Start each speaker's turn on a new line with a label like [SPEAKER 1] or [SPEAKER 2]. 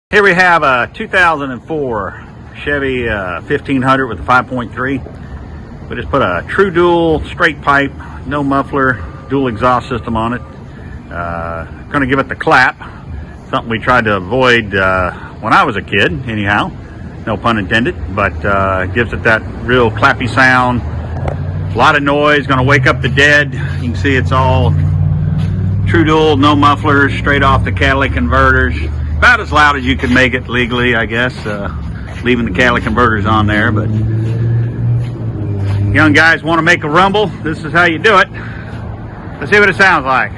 [SPEAKER 1] Here we have a 2004 Chevy 1500 with a 5.3. We just put a true dual straight pipe, no muffler, dual exhaust system on it. Going to give it the clap, something we tried to avoid when I was a kid, anyhow, no pun intended, but gives it that real clappy sound. A lot of noise, going to wake up the dead. You can see it's all true dual, no mufflers, straight off the catalytic converters. About as loud as you can make it legally, I guess, leaving the catalytic converters on there. But young guys want to make a rumble, this is how you do it. Let's see what it sounds like.